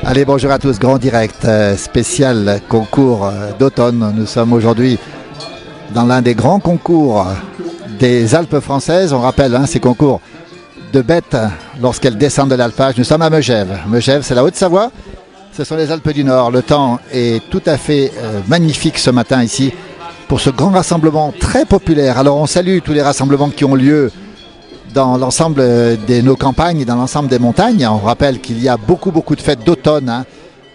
Allez, bonjour à tous, grand direct spécial concours d'automne. Nous sommes aujourd'hui dans l'un des grands concours des Alpes françaises. On rappelle ces concours de bêtes lorsqu'elles descendent de l'alpage. Nous sommes à Megève. Megève, c'est la Haute-Savoie. Ce sont les Alpes du Nord. Le temps est tout à fait magnifique ce matin ici pour ce grand rassemblement très populaire. Alors on salue tous les rassemblements qui ont lieu dans l'ensemble de nos campagnes et dans l'ensemble des montagnes. On rappelle qu'il y a beaucoup de fêtes d'automne.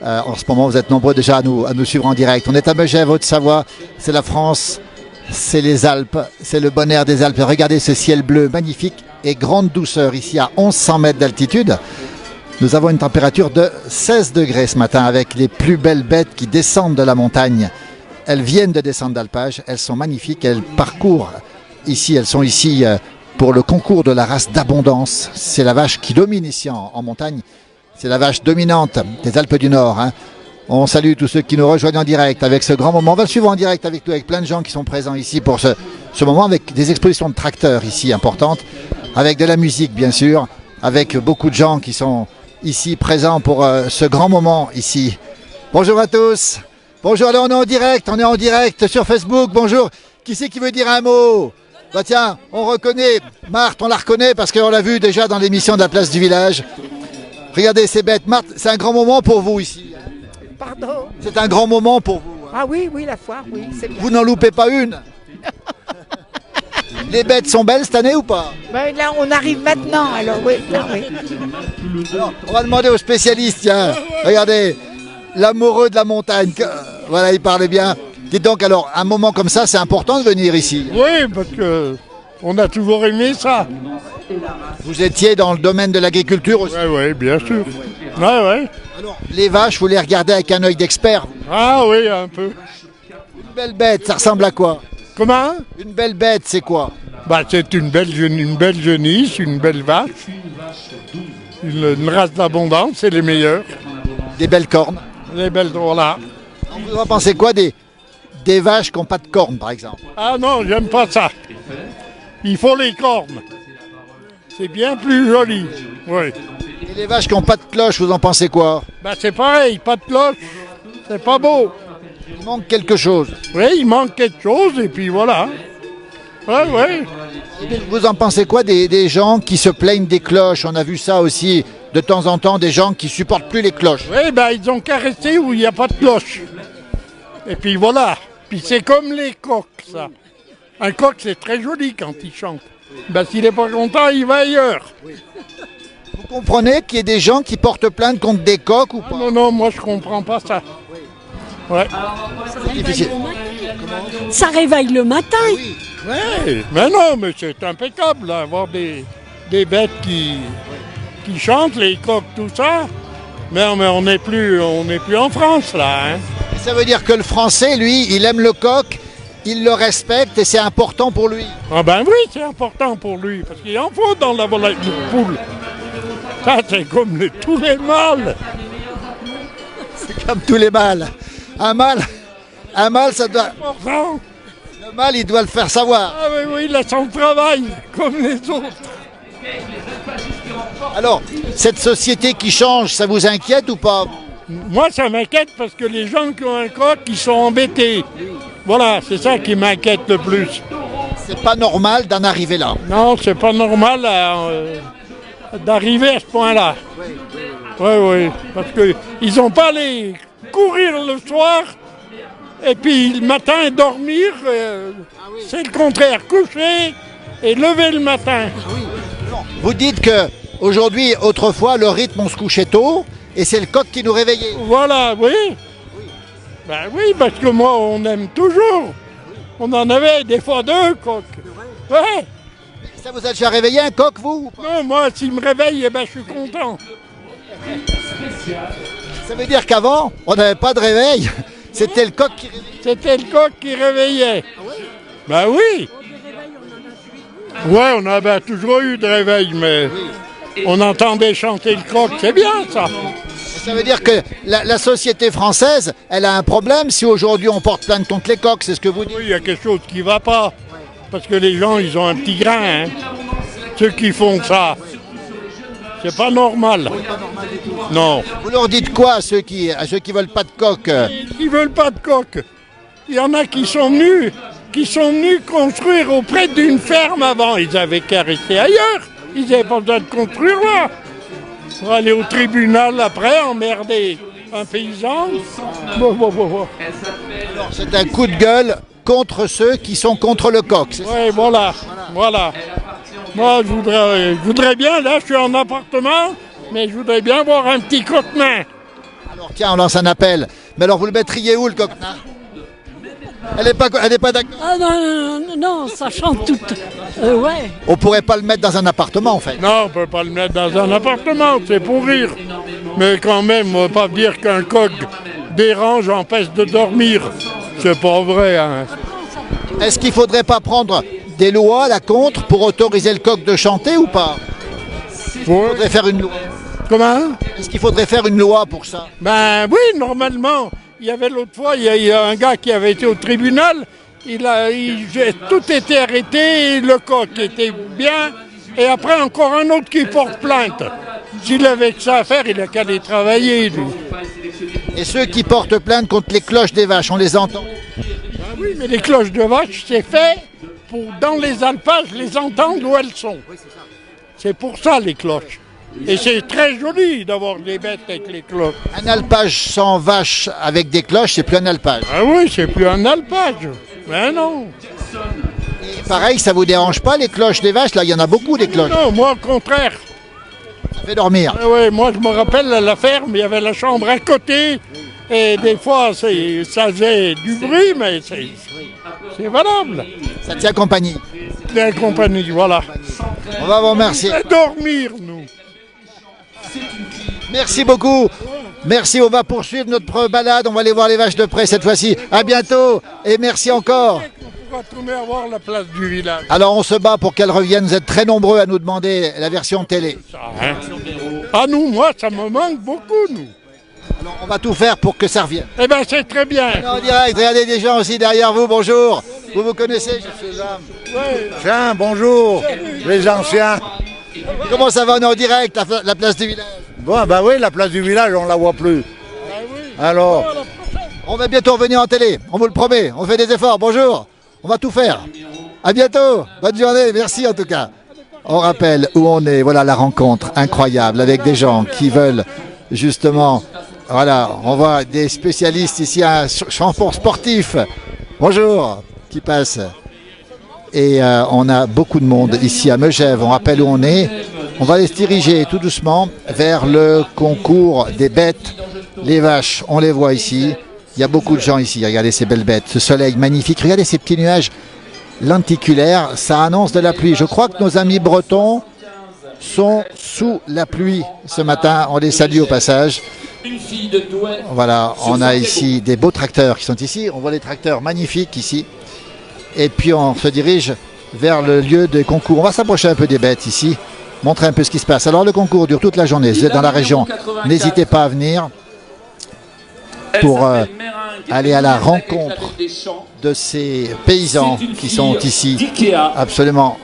En ce moment, vous êtes nombreux déjà à nous suivre en direct. On est à Megève, Haute-Savoie. C'est la France, c'est les Alpes, c'est le bon air des Alpes. Regardez ce ciel bleu magnifique et grande douceur ici à 1100 mètres d'altitude. Nous avons une température de 16 degrés ce matin avec les plus belles bêtes qui descendent de la montagne. Elles viennent de descendre d'alpage, elles sont magnifiques, elles parcourent ici, elles sont ici pour le concours de la race d'abondance. C'est la vache qui domine ici en montagne, c'est la vache dominante des Alpes du Nord. On salue tous ceux qui nous rejoignent en direct avec ce grand moment. On va le suivre en direct avec nous, avec plein de gens qui sont présents ici pour ce moment, avec des expositions de tracteurs ici importantes, avec de la musique bien sûr, avec beaucoup de gens qui sont ici présents pour ce grand moment ici. Bonjour à tous. Bonjour, alors on est en direct sur Facebook. Bonjour. Qui c'est qui veut dire un mot? Bah tiens, on reconnaît Marthe, on la reconnaît parce qu'on l'a vu déjà dans l'émission de la place du village. Regardez ces bêtes. Marthe, c'est un grand moment pour vous ici. Pardon? C'est un grand moment pour vous. Ah oui, la foire, oui, c'est bien. Vous n'en loupez pas une. Les bêtes sont belles cette année ou pas? Ben là, on arrive maintenant, alors oui, là, oui. Alors, on va demander aux spécialistes, tiens. Regardez, l'amoureux de la montagne. Voilà, il parlait bien. Dites donc, alors, un moment comme ça, c'est important de venir ici. Oui, parce que on a toujours aimé ça. Vous étiez dans le domaine de l'agriculture aussi? Oui, bien sûr. Ouais. Alors, les vaches, vous les regardez avec un œil d'expert? Ah oui, un peu. Une belle bête, ça ressemble à quoi? Comment? Une belle bête, c'est quoi? Bah, c'est une belle genisse, une belle vache. Une race d'abondance, c'est les meilleurs. Des belles cornes? Les belles, voilà. Vous en pensez quoi des vaches qui n'ont pas de cornes, par exemple? Ah non, j'aime pas ça. Il faut les cornes. C'est bien plus joli. Oui. Et les vaches qui n'ont pas de cloche, vous en pensez quoi? Bah, c'est pareil, pas de cloche. C'est pas beau. Il manque quelque chose. Oui, il manque quelque chose et puis voilà. Oui. Vous en pensez quoi des gens qui se plaignent des cloches? On a vu ça aussi de temps en temps, des gens qui supportent plus les cloches. Oui, ben ils ont qu'à rester où il n'y a pas de cloche. Et puis voilà. Puis c'est comme les coqs, ça. Un coq, c'est très joli quand il chante. Ben s'il n'est pas content, il va ailleurs. Vous comprenez qu'il y ait des gens qui portent plainte contre des coqs ou pas? Non, moi je comprends pas ça. Ouais. C'est difficile. Ça réveille le matin. Oui, mais non, mais c'est impeccable d'avoir des bêtes qui chantent, les coqs, tout ça. Mais on n'est plus en France là. Ça veut dire que le Français, lui, il aime le coq, il le respecte et c'est important pour lui. Ah ben oui, c'est important pour lui, parce qu'il en faut dans la volaille de poule. Ça, c'est comme tous les mâles. C'est comme tous les mâles. Un mâle, ça doit... Important. Le mâle, il doit le faire savoir. Ah oui, il a son travail, comme les autres. Alors, cette société qui change, ça vous inquiète ou pas? Moi, ça m'inquiète parce que les gens qui ont un coq, ils sont embêtés. Voilà, c'est ça qui m'inquiète le plus. C'est pas normal d'en arriver là. Non, c'est pas normal d'arriver à ce point-là. Oui, parce qu'ils n'ont pas allé courir le soir et puis le matin dormir. C'est le contraire, coucher et lever le matin. Vous dites que aujourd'hui, autrefois, le rythme, on se couchait tôt et c'est le coq qui nous réveillait. Voilà, oui. Ben oui, parce que moi, on aime toujours. On en avait des fois 2 coqs. Ouais. Ça vous a déjà réveillé un coq, vous? Non, moi, s'il me réveille, je suis content. Ça veut dire qu'avant, on n'avait pas de réveil. C'était le coq qui réveillait. C'était le coq qui réveillait. Ah oui? Ben oui. Ouais, on a toujours eu de réveil, mais on entendait chanter le coq. C'est bien, ça. Ça veut dire que la société française, elle a un problème si aujourd'hui on porte plainte contre les coqs, c'est ce que vous dites? Oui, il y a quelque chose qui ne va pas. Parce que les gens, ils ont un petit grain. Ceux qui font ça. C'est pas normal. Non. Vous leur dites quoi à ceux qui veulent pas de coq Ils veulent pas de coq. Il y en a qui sont venus construire auprès d'une ferme avant. Ils avaient qu'à rester ailleurs. Ils n'avaient pas besoin de construire là. Pour aller au tribunal après, emmerder un paysan. Alors c'est un coup de gueule contre ceux qui sont contre le coq. Oui, voilà. Moi, je voudrais bien, là, je suis en appartement, mais je voudrais bien voir un petit coq-nain. Alors tiens, on lance un appel. Mais alors vous le mettriez où le coq-nain? Elle n'est pas d'accord. Ah non, ça chante tout. Ouais. On pourrait pas le mettre dans un appartement en fait. Non, on peut pas le mettre dans un appartement, c'est pour rire. Mais quand même, on va pas dire qu'un coq dérange, empêche de dormir. C'est pas vrai, hein. Est-ce qu'il faudrait pas prendre des lois là contre pour autoriser le coq de chanter ou pas? Il faudrait faire une loi. Comment? Est-ce qu'il faudrait faire une loi pour ça? Ben oui, normalement. Il y avait l'autre fois, il y a un gars qui avait été au tribunal, tout était arrêté, le coq était bien, et après encore un autre qui porte plainte. S'il avait que ça à faire, il a qu'à aller travailler, lui. Et ceux qui portent plainte contre les cloches des vaches, on les entend? Ben oui, mais les cloches de vache, c'est fait pour, dans les alpages, les entendre où elles sont. C'est pour ça, les cloches. Et c'est très joli d'avoir des bêtes avec les cloches. Un alpage sans vache avec des cloches, c'est plus un alpage. Ah oui, c'est plus un alpage. Ben non. Et pareil, ça vous dérange pas les cloches des vaches? Là, il y en a beaucoup des cloches. Non, moi au contraire. Ça fait dormir. Ah oui, moi je me rappelle à la ferme, il y avait la chambre à côté. Et des fois, ça faisait du bruit, mais c'est valable. Ça tient compagnie. La compagnie, voilà. On va vous remercier. Et dormir, nous. Merci beaucoup. Merci, on va poursuivre notre balade. On va aller voir les vaches de près cette fois-ci. À bientôt et merci encore. On pourra tourner à voir la place du village. Alors on se bat pour qu'elle revienne. Vous êtes très nombreux à nous demander la version télé. Ah nous, moi, ça me manque beaucoup, nous. Alors on va tout faire pour que ça revienne. Eh bien, c'est très bien. En direct, regardez des gens aussi derrière vous. Bonjour. Vous vous connaissez, Tiens, bonjour, les anciens. Comment ça va? On est en direct, la place du village. Bon, bah oui, la place du village, on la voit plus. Ah oui. Alors, On va bientôt revenir en télé, on vous le promet. On fait des efforts. Bonjour. On va tout faire. À bientôt. Bonne journée. Merci en tout cas. On rappelle où on est. Voilà la rencontre incroyable avec des gens qui veulent justement. Voilà, on voit des spécialistes ici, un champion sportif. Bonjour. Qui passe. Et on a beaucoup de monde ici à Megève. On rappelle où on est. On va aller se diriger tout doucement vers le concours des bêtes. Les vaches, on les voit ici. Il y a beaucoup de gens ici. Regardez ces belles bêtes. Ce soleil magnifique. Regardez ces petits nuages lenticulaires. Ça annonce de la pluie. Je crois que nos amis bretons sont sous la pluie ce matin. On les salue au passage. Voilà, on a ici des beaux tracteurs qui sont ici. On voit les tracteurs magnifiques ici. Et puis on se dirige vers le lieu des concours. On va s'approcher un peu des bêtes ici, montrer un peu ce qui se passe. Alors le concours dure toute la journée. Si vous êtes dans la région, n'hésitez pas à venir pour aller à la rencontre de ces paysans qui sont ici. Absolument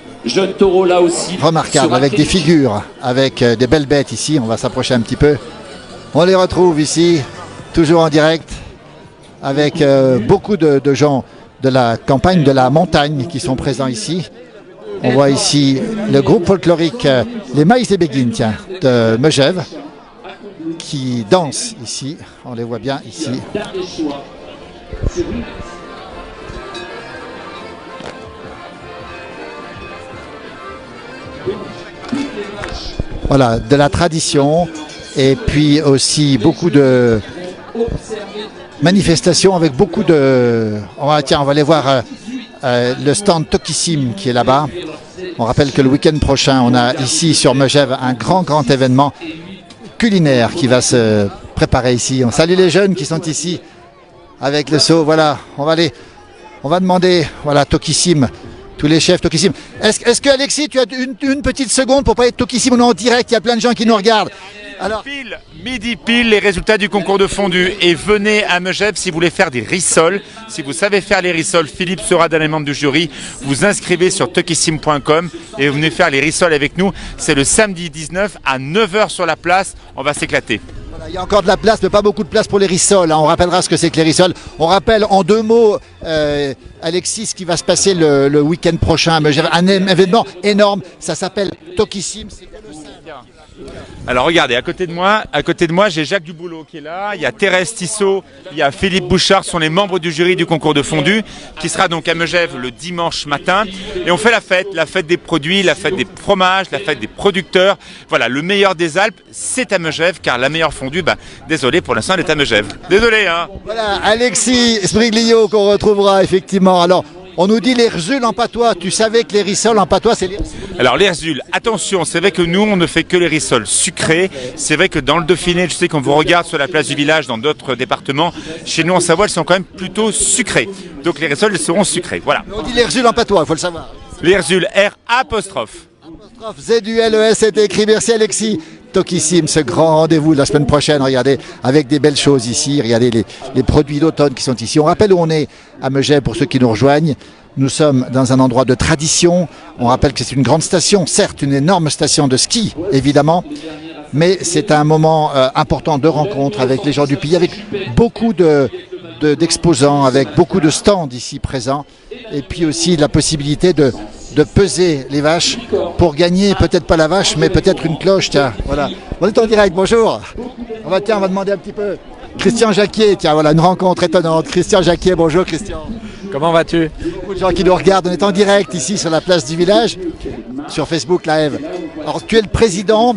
remarquables, avec des figures, avec des belles bêtes ici. On va s'approcher un petit peu. On les retrouve ici, toujours en direct, avec beaucoup de gens de la campagne de la montagne qui sont présents ici. On voit ici le groupe folklorique Les Maïs et Béguines, tiens, de Megève, qui dansent ici. On les voit bien ici. Voilà, de la tradition et puis aussi beaucoup de manifestation avec beaucoup de... on va aller voir le stand Tokissim qui est là-bas. On rappelle que le week-end prochain, on a ici sur Megève un grand événement culinaire qui va se préparer ici. On salue les jeunes qui sont ici. avec le seau. Voilà, on va demander, voilà, Tokissim, tous les chefs Tokissim. Est-ce que Alexis, tu as une petite seconde pour parler de Tokissim? On est en direct, il y a plein de gens qui nous regardent. Alors, Midi pile, les résultats du concours de fondu. Et venez à Megève si vous voulez faire des rissoles. Si vous savez faire les rissoles, Philippe sera d'un des membres du jury. Vous inscrivez sur tokissim.com et vous venez faire les rissoles avec nous. C'est le samedi 19 à 9h sur la place. On va s'éclater. voilà, il y a encore de la place, mais pas beaucoup de place pour les rissoles. Hein. On rappellera ce que c'est que les rissoles. On rappelle en 2 mots, Alexis, ce qui va se passer le week-end prochain à Megève. Un événement énorme. Ça s'appelle Tokissim. C'est colossal. Alors regardez, à côté de moi, j'ai Jacques Duboulot qui est là, il y a Thérèse Tissot, il y a Philippe Bouchard, ce sont les membres du jury du concours de fondu, qui sera donc à Megève le dimanche matin. Et on fait la fête des produits, la fête des fromages, la fête des producteurs. Voilà, le meilleur des Alpes, c'est à Megève, car la meilleure fondue, désolé, pour l'instant, elle est à Megève. Désolé, hein. Voilà, Alexis Sbriglio qu'on retrouvera effectivement. Alors, on nous dit les rzules en patois. Tu savais que les rissoles en patois, c'est les... Alors les rzules, attention, c'est vrai que nous, on ne fait que les rissoles sucrées. C'est vrai que dans le Dauphiné, je sais qu'on vous regarde sur la place du village, dans d'autres départements. Chez nous, en Savoie, elles sont quand même plutôt sucrées. Donc les rissoles, elles seront sucrées, voilà. On dit les rzules en patois, il faut le savoir. Les rzules, R''. ZULES, c'est écrit. Merci Alexis. Tokissim, ce grand rendez-vous la semaine prochaine, regardez, avec des belles choses ici, regardez les produits d'automne qui sont ici. On rappelle où on est à Megève pour ceux qui nous rejoignent. Nous sommes dans un endroit de tradition. On rappelle que c'est une grande station, certes une énorme station de ski, évidemment, mais c'est un moment important de rencontre avec les gens du pays, avec beaucoup d'exposants, avec beaucoup de stands ici présents, et puis aussi la possibilité de peser les vaches pour gagner, peut-être pas la vache, mais peut-être une cloche, tiens, voilà. On est en direct, bonjour. On va demander un petit peu. Christian Jacquier, tiens, voilà, une rencontre étonnante. Christian Jacquier, bonjour Christian. Comment vas-tu? Beaucoup de gens qui nous regardent, on est en direct ici sur la place du village, sur Facebook Live. Alors tu es le président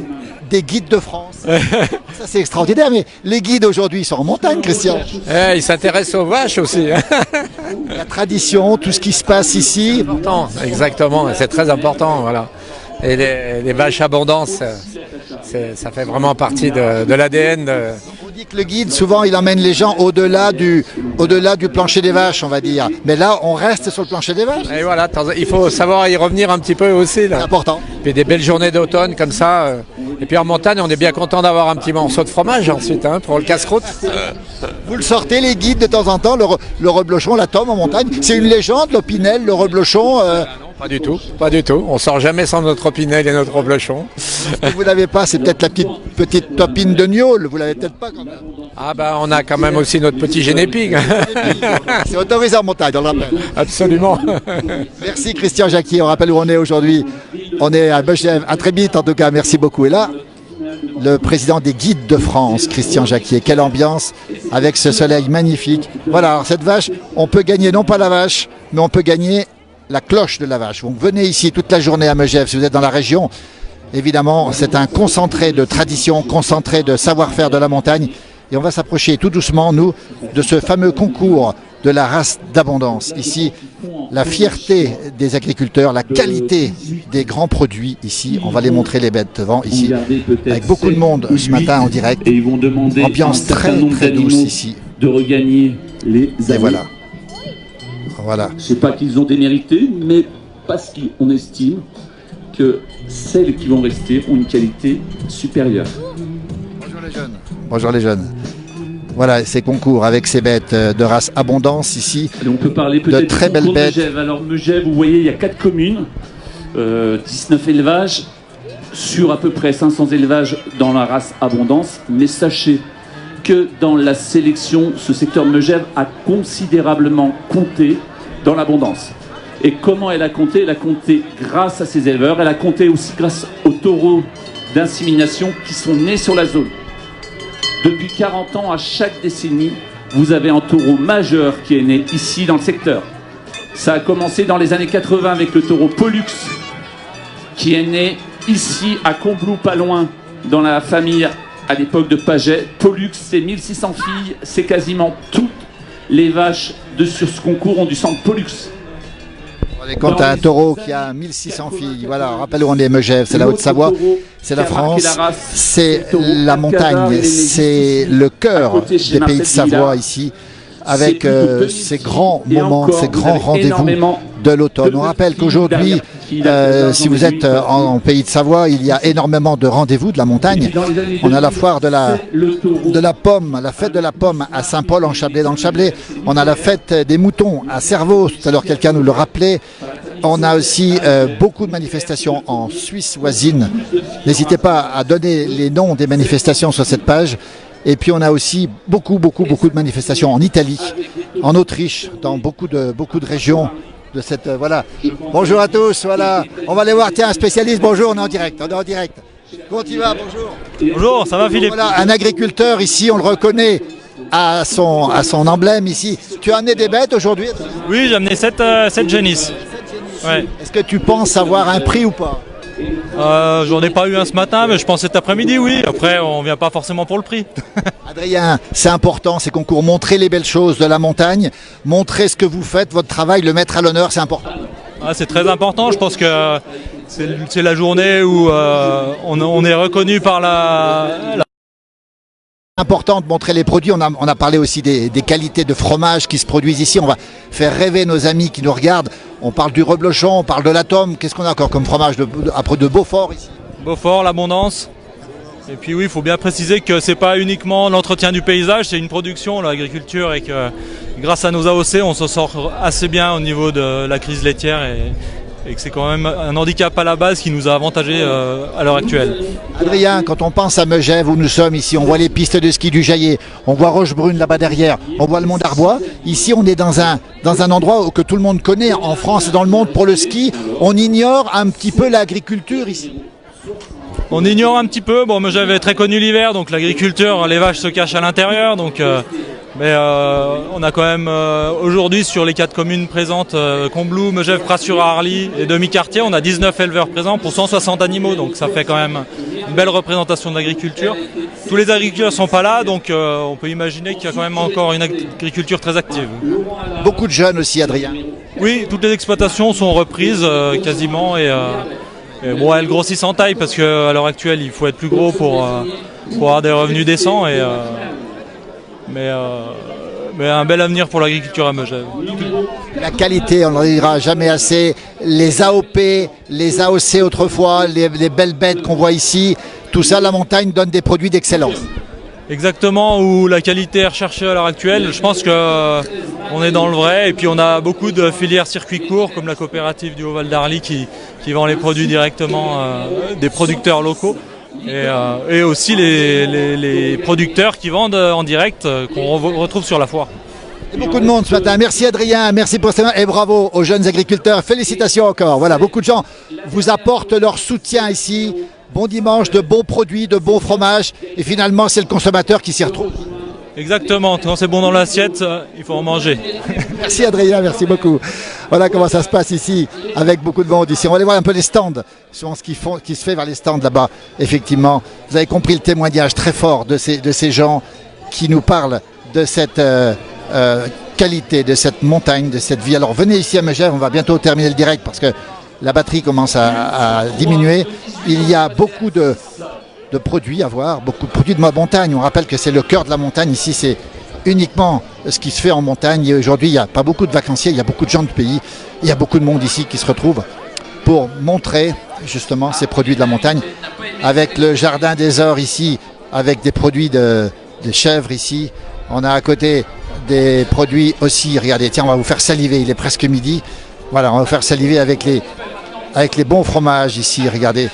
des guides de France. Ça c'est extraordinaire, mais les guides aujourd'hui sont en montagne, Christian. Ils s'intéressent aux vaches aussi. La tradition, tout ce qui se passe ici. Exactement, c'est très important, voilà. Et les vaches abondantes, ça fait vraiment partie de l'ADN. On dit que le guide, souvent, il emmène les gens au-delà du plancher des vaches, on va dire. Mais là, on reste sur le plancher des vaches. Et voilà, il faut savoir y revenir un petit peu aussi. C'est important. Puis des belles journées d'automne comme ça. Et puis en montagne, on est bien content d'avoir un petit morceau de fromage ensuite, hein, pour le casse-croûte. Vous le sortez, les guides, de temps en temps, le reblochon, la tome en montagne. C'est une légende, l'opinel, le reblochon. Pas du tout, pas du tout. On sort jamais sans notre opinel et notre reblochon. Vous l'avez pas, c'est peut-être la petite topine de gnôle. Vous l'avez peut-être pas quand même. Ah on a quand même aussi notre petit génépigue. C'est autorisé en montagne, on le rappelle. Absolument. Merci Christian Jacquier, on rappelle où on est aujourd'hui. On est à Megève, à très vite en tout cas, merci beaucoup. Et là, le président des guides de France, Christian Jacquier. Quelle ambiance avec ce soleil magnifique. Voilà, alors cette vache, on peut gagner non pas la vache, mais on peut gagner la cloche de la vache. Donc venez ici toute la journée à Megève si vous êtes dans la région. Évidemment, c'est un concentré de tradition, concentré de savoir-faire de la montagne. Et on va s'approcher tout doucement, nous, de ce fameux concours de la race d'abondance. Ici, la fierté des agriculteurs, la qualité des grands produits ici. On va les montrer les bêtes devant ici, avec beaucoup de monde ce matin en direct. Et ils vont demander ambiance très très douce ici. De regagner les années. Et voilà. Voilà. C'est pas qu'ils ont démérité, mais parce qu'on estime que celles qui vont rester ont une qualité supérieure. Bonjour les jeunes. Bonjour les jeunes. Voilà, ces concours avec ces bêtes de race abondance ici. Allez, on peut parler peut-être de très belles bêtes. Megève. Alors Megève, vous voyez, il y a 4 communes, 19 élevages, sur à peu près 500 élevages dans la race abondance. Mais sachez que dans la sélection, ce secteur Megève a considérablement compté dans l'abondance. Et comment elle a compté? Elle a compté grâce à ses éleveurs, elle a compté aussi grâce aux taureaux d'insémination qui sont nés sur la zone. Depuis 40 ans, à chaque décennie, vous avez un taureau majeur qui est né ici dans le secteur. Ça a commencé dans les années 80 avec le taureau Pollux, qui est né ici à Combloux, pas loin, dans la famille à l'époque de Paget. Pollux, c'est 1600 filles, c'est quasiment toutes les vaches sur ce concours ont du sang de Pollux. Quand tu as un taureau qui a 1600 filles, voilà, rappelle où on est, Megève, c'est la Haute-Savoie, c'est la France, c'est la montagne, c'est le cœur des pays de Savoie ici. avec ces grands moments, ces grands rendez-vous de l'automne. On rappelle qu'aujourd'hui, si vous êtes en Pays de Savoie, il y a énormément de rendez-vous de la montagne. On a la foire de la pomme, la fête de la pomme à Saint-Paul en Chablais, dans le Chablais. On a la fête des moutons à Cervaux, tout à l'heure quelqu'un nous le rappelait. On a aussi beaucoup de manifestations en Suisse voisine. N'hésitez pas à donner les noms des manifestations sur cette page. Et puis on a aussi beaucoup de manifestations en Italie, en Autriche, dans beaucoup de régions de cette voilà. Bonjour à tous, voilà. On va aller voir, tiens, un spécialiste. Bonjour, on est en direct. Comment tu vas? Bonjour. Bonjour, ça va Philippe? Voilà, un agriculteur ici, on le reconnaît à son emblème ici. Tu as amené des bêtes aujourd'hui? Oui, j'ai amené 7 génisses. Ouais. Est-ce que tu penses avoir un prix ou pas? J'en ai pas eu un ce matin, mais je pense cet après-midi, oui. Après, on vient pas forcément pour le prix. Adrien, c'est important ces concours. Montrer les belles choses de la montagne, montrer ce que vous faites, votre travail, le mettre à l'honneur, c'est important. Ah, c'est très important. Je pense que c'est la journée où on est reconnu par la Important de montrer les produits. On a parlé aussi des qualités de fromage qui se produisent ici. On va faire rêver nos amis qui nous regardent. On parle du reblochon, on parle de la tome. Qu'est-ce qu'on a encore comme fromage après de Beaufort ici? Beaufort, l'abondance. Et puis oui, il faut bien préciser que c'est pas uniquement l'entretien du paysage, c'est une production, l'agriculture, et que grâce à nos AOC, on se sort assez bien au niveau de la crise laitière et que c'est quand même un handicap à la base qui nous a avantagés à l'heure actuelle. Adrien, quand on pense à Megève, où nous sommes ici, on voit les pistes de ski du Jaillet, on voit Rochebrune là-bas derrière, on voit le Mont d'Arbois. Ici, on est dans un endroit que tout le monde connaît en France et dans le monde pour le ski. On ignore un petit peu l'agriculture ici. On ignore un petit peu. Bon, Megève est très connu l'hiver, donc l'agriculture, les vaches se cachent à l'intérieur, donc... Mais on a quand même aujourd'hui sur les 4 communes présentes, Combloux, Megève, Pras-sur-Arly et Demi-Quartier, on a 19 éleveurs présents pour 160 animaux, donc ça fait quand même une belle représentation de l'agriculture. Tous les agriculteurs ne sont pas là, donc on peut imaginer qu'il y a quand même encore une agriculture très active. Beaucoup de jeunes aussi, Adrien. Oui, toutes les exploitations sont reprises quasiment et bon, elles grossissent en taille parce qu'à l'heure actuelle il faut être plus gros pour avoir des revenus décents mais un bel avenir pour l'agriculture à Megève. La qualité, on n'en dira jamais assez. Les AOP, les AOC autrefois, les belles bêtes qu'on voit ici, tout ça, la montagne donne des produits d'excellence. Exactement, où la qualité est recherchée à l'heure actuelle. Je pense qu'on est dans le vrai. Et puis on a beaucoup de filières circuits courts, comme la coopérative du Haut-Val d'Arly qui vend les produits directement des producteurs locaux. Et aussi les producteurs qui vendent en direct, qu'on retrouve sur la foire. Et beaucoup de monde ce matin. Merci Adrien, merci pour ce et bravo aux jeunes agriculteurs. Félicitations encore. Voilà, beaucoup de gens vous apportent leur soutien ici. Bon dimanche, de bons produits, de bons fromages. Et finalement, c'est le consommateur qui s'y retrouve. Exactement, quand c'est bon dans l'assiette, il faut en manger. Merci Adrien, merci beaucoup. Voilà comment ça se passe ici, avec beaucoup de monde ici. On va aller voir un peu les stands, sur ce qui se fait vers les stands là-bas. Effectivement, vous avez compris le témoignage très fort de ces gens qui nous parlent de cette qualité, de cette montagne, de cette vie. Alors venez ici à Megève, on va bientôt terminer le direct parce que la batterie commence à diminuer. Il y a beaucoup de produits à voir, beaucoup de produits de ma montagne. On rappelle que c'est le cœur de la montagne. Ici, c'est uniquement ce qui se fait en montagne. Et aujourd'hui, il n'y a pas beaucoup de vacanciers, il y a beaucoup de gens du pays. Il y a beaucoup de monde ici qui se retrouve pour montrer justement ces produits de la montagne. Avec le jardin des ors ici, avec des produits de chèvres ici. On a à côté des produits aussi. Regardez, tiens, on va vous faire saliver. Il est presque midi. Voilà, on va vous faire saliver avec les bons fromages ici. Regardez,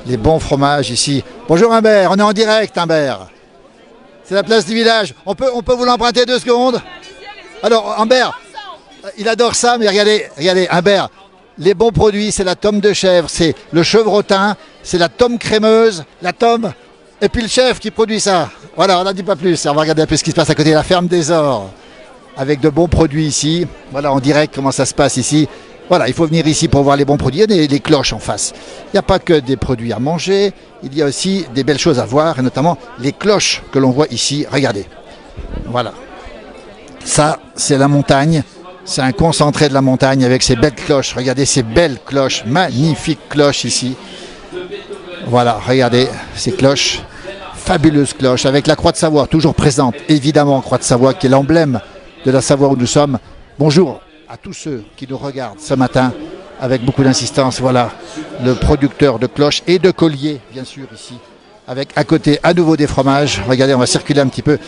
les bons fromages ici. Bonjour Humbert, on est en direct Humbert. C'est la place du village. On peut vous l'emprunter 2 secondes? Alors Humbert, il adore ça, mais regardez Humbert. Les bons produits, c'est la tome de chèvre, c'est le chevrotin, c'est la tome crémeuse, la tome, et puis le chef qui produit ça. Voilà, on n'en dit pas plus. On va regarder un peu ce qui se passe à côté de la ferme des Ors. Avec de bons produits ici. Voilà, en direct comment ça se passe ici. Voilà, il faut venir ici pour voir les bons produits. Il y a des cloches en face. Il n'y a pas que des produits à manger, il y a aussi des belles choses à voir, et notamment les cloches que l'on voit ici. Regardez, voilà. Ça, c'est la montagne. C'est un concentré de la montagne avec ces belles cloches. Regardez ces belles cloches, magnifiques cloches ici. Voilà, regardez ces cloches, fabuleuses cloches, avec la Croix de Savoie toujours présente. Évidemment, Croix de Savoie qui est l'emblème de la Savoie où nous sommes. Bonjour à tous ceux qui nous regardent ce matin avec beaucoup d'insistance. Voilà le producteur de cloches et de colliers, bien sûr, ici. Avec à côté à nouveau des fromages. Regardez, on va circuler un petit peu.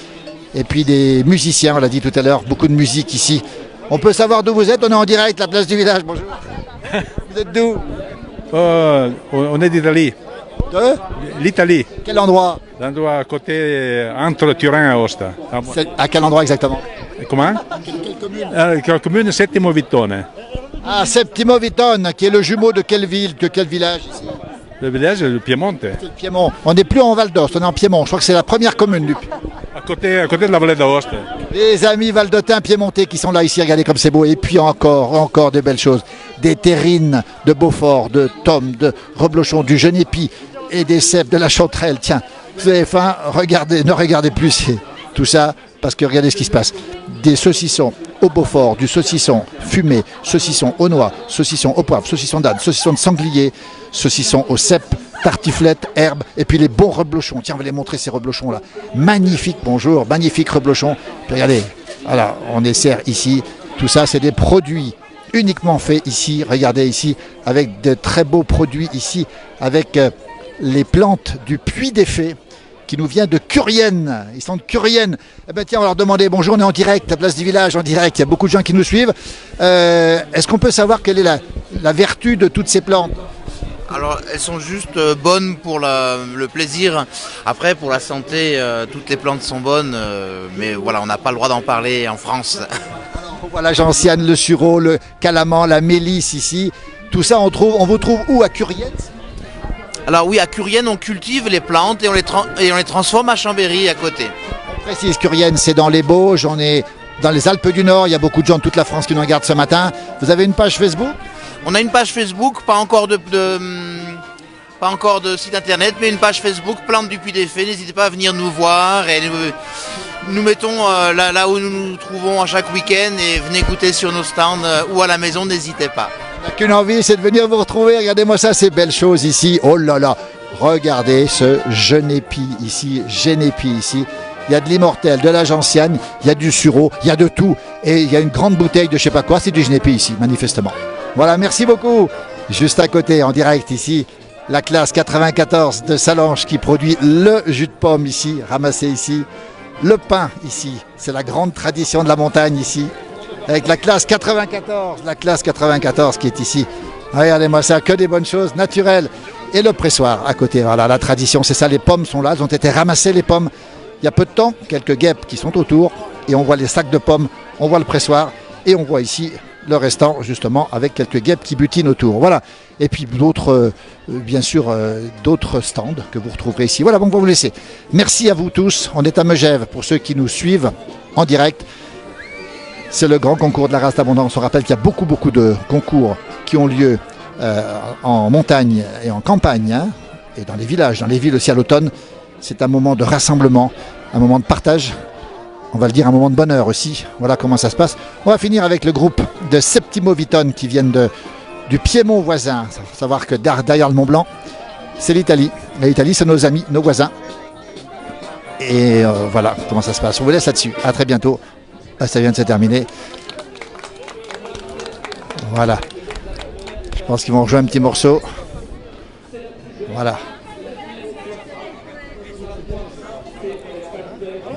Et puis des musiciens, on l'a dit tout à l'heure, beaucoup de musique ici. On peut savoir d'où vous êtes, on est en direct, la place du village, bonjour. Vous êtes d'où? On est d'Italie. De L'Italie. Quel endroit? L'endroit à côté, entre Turin et Aosta. À quel endroit exactement? Comment? Quelle commune? La commune Settimo Vittone. Ah, Settimo Vittone, qui est le jumeau de quelle ville, de quel village ici? Le village est le Piemonte. C'est le Piémont. On n'est plus en Val d'Ost, on est en Piémont. Je crois que c'est la première commune du à côté de la vallée d'Aosta. Les amis valdotins piémontais qui sont là ici, regardez comme c'est beau. Et puis encore de belles choses. Des terrines de Beaufort, de Tome, de Reblochon, du Genépi et des cèpes de la Chanterelle. Tiens, vous avez faim, regardez, ne regardez plus tout ça, parce que regardez ce qui se passe. Des saucissons au Beaufort, du saucisson fumé, saucisson aux noix, saucisson au poivre, saucisson d'âne, saucisson de sanglier, saucisson aux cèpes, tartiflette, herbes, et puis les bons reblochons. Tiens, on va les montrer ces reblochons-là. Magnifique, bonjour, magnifique reblochon. Puis regardez, voilà, on les sert ici. Tout ça, c'est des produits uniquement faits ici. Regardez ici, avec de très beaux produits ici, avec les plantes du Puy des Fées, qui nous vient de Curienne. Ils sont de Curienne. Eh bien tiens, on va leur demander, bonjour, on est en direct, à Place du Village, en direct. Il y a beaucoup de gens qui nous suivent. Est-ce qu'on peut savoir quelle est la vertu de toutes ces plantes? Alors, elles sont juste bonnes pour le plaisir. Après, pour la santé, toutes les plantes sont bonnes. Mais voilà, on n'a pas le droit d'en parler en France. Voilà, gentiane, le sureau, le calaman, la mélisse ici. Tout ça, on vous trouve où, à Curienne? Alors oui, à Curienne, on cultive les plantes et on les transforme à Chambéry, à côté. On précise, Curienne, c'est dans les Bauges. On est dans les Alpes du Nord. Il y a beaucoup de gens de toute la France qui nous regardent ce matin. Vous avez une page Facebook? On a une page Facebook, pas encore de site internet, mais une page Facebook, Plantes du Puy des Fées. N'hésitez pas à venir nous voir et nous mettons là où nous nous trouvons à chaque week-end et venez goûter sur nos stands ou à la maison, n'hésitez pas. On n'a qu'une envie, c'est de venir vous retrouver. Regardez-moi ça, ces belles choses ici. Oh là là, regardez ce genépi ici, ici. Il y a de l'immortel, de la gentiane, il y a du sureau, il y a de tout. Et il y a une grande bouteille de je sais pas quoi, c'est du genépi ici, manifestement. Voilà, merci beaucoup. Juste à côté, en direct ici, la classe 94 de Salange qui produit le jus de pomme ici, ramassé ici. Le pain ici, c'est la grande tradition de la montagne ici. Avec la classe 94 qui est ici. Regardez-moi ça, que des bonnes choses naturelles. Et le pressoir à côté, voilà, la tradition, c'est ça, les pommes sont là, elles ont été ramassées les pommes. Il y a peu de temps, quelques guêpes qui sont autour, et on voit les sacs de pommes, on voit le pressoir, et on voit ici le restant, justement, avec quelques guêpes qui butinent autour. Voilà. Et puis d'autres, bien sûr, d'autres stands que vous retrouverez ici. Voilà, bon, on va vous laisser. Merci à vous tous. On est à Megève, pour ceux qui nous suivent en direct. C'est le grand concours de la race d'abondance. On rappelle qu'il y a beaucoup de concours qui ont lieu en montagne et en campagne, hein, et dans les villages, dans les villes aussi à l'automne. C'est un moment de rassemblement, un moment de partage. On va le dire, un moment de bonheur aussi. Voilà comment ça se passe. On va finir avec le groupe de Settimo Vittone qui viennent du Piémont voisin. Il faut savoir que derrière le Mont Blanc, c'est l'Italie. L'Italie, c'est nos amis, nos voisins. Et voilà comment ça se passe. On vous laisse là-dessus. À très bientôt. Là, ça vient de se terminer. Voilà. Je pense qu'ils vont rejouer un petit morceau. Voilà.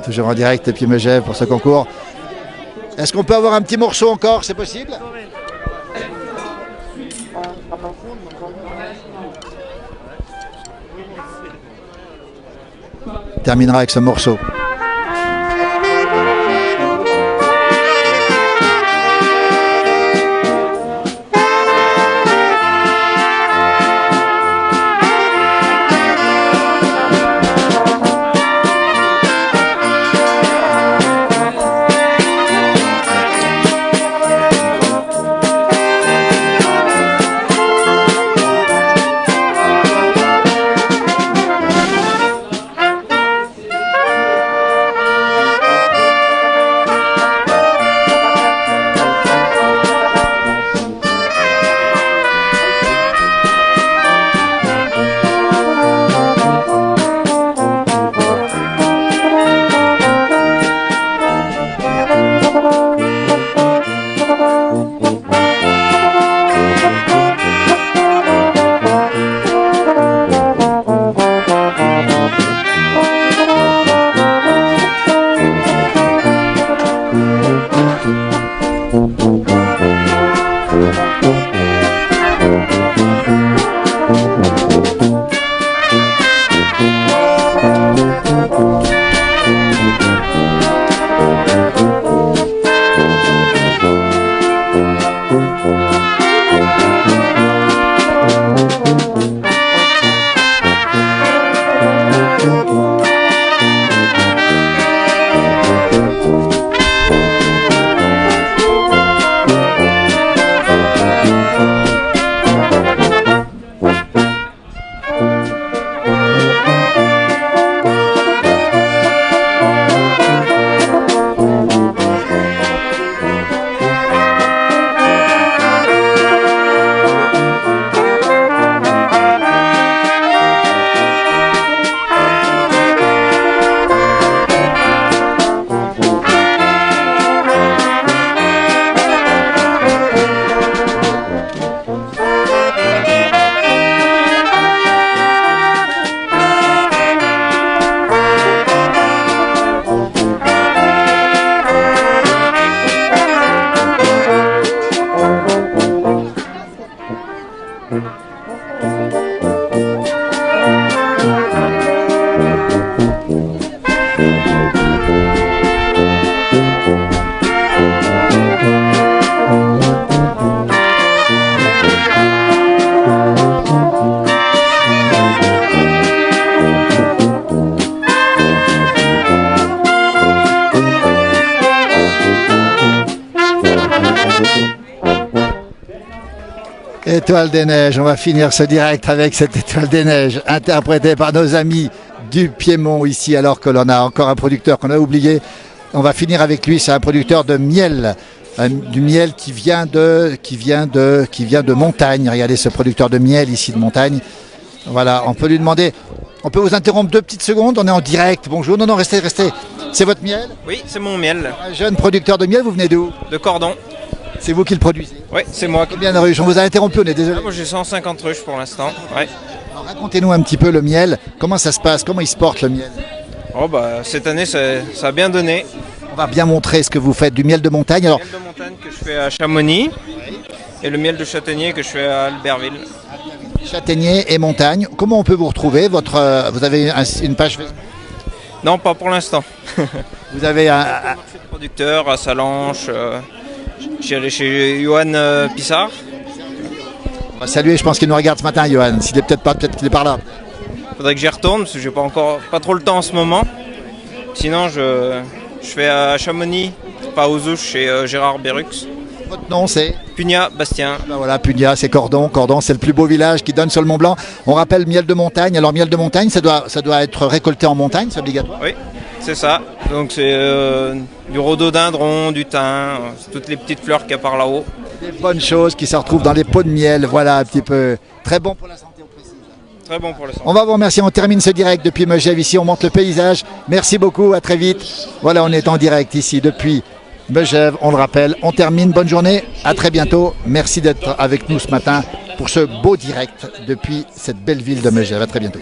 Toujours en direct depuis Megève pour ce concours. Est-ce qu'on peut avoir un petit morceau encore? C'est possible? On terminera avec ce morceau. Étoile des Neiges, on va finir ce direct avec cette Étoile des Neiges, interprétée par nos amis du Piémont ici, alors que l'on a encore un producteur qu'on a oublié. On va finir avec lui, c'est un producteur de miel, du miel qui vient de montagne. Regardez ce producteur de miel ici de montagne. Voilà, on peut lui demander, on peut vous interrompre 2 petites secondes, on est en direct. Bonjour, non, restez. C'est votre miel? Oui, c'est mon miel. Un jeune producteur de miel, vous venez d'où? De Cordon. C'est vous qui le produisez? Oui, c'est moi. Combien de ruches? On vous a interrompu, on est désolé. Moi j'ai 150 ruches pour l'instant. Ouais. Racontez-nous un petit peu le miel, comment ça se passe, comment il se porte le miel? Oh bah cette année ça a bien donné. On va bien montrer ce que vous faites, du miel de montagne. Alors... Le miel de montagne que je fais à Chamonix et le miel de châtaignier que je fais à Albertville. Châtaignier et montagne. Comment on peut vous retrouver? Vous avez une page Facebook? Non, pas pour l'instant. Vous avez un producteur à Salanches. Je suis allé chez Johan Pissard. On va saluer, je pense qu'il nous regarde ce matin, Johan. S'il est peut-être qu'il est par là. Faudrait que j'y retourne parce que j'ai pas trop le temps en ce moment. Sinon, je fais à Chamonix, pas aux Ouches, chez Gérard Berrux. Votre nom c'est? Pugnat, Bastien. Ben voilà, Pugnat, c'est Cordon. Cordon, c'est le plus beau village qui donne sur le Mont Blanc. On rappelle miel de montagne. Alors miel de montagne, ça doit être récolté en montagne, c'est obligatoire? Oui, c'est ça. Donc c'est du rhododendron, du thym, toutes les petites fleurs qu'il y a par là-haut. Des bonnes choses qui se retrouvent dans les pots de miel. Voilà, un petit peu. Très bon pour la santé, on précise. Très bon pour la santé. On va vous remercier. On termine ce direct depuis Megève. Ici, on monte le paysage. Merci beaucoup. À très vite. Voilà, on est en direct ici depuis Megève. On le rappelle. On termine. Bonne journée. À très bientôt. Merci d'être avec nous ce matin pour ce beau direct depuis cette belle ville de Megève. À très bientôt.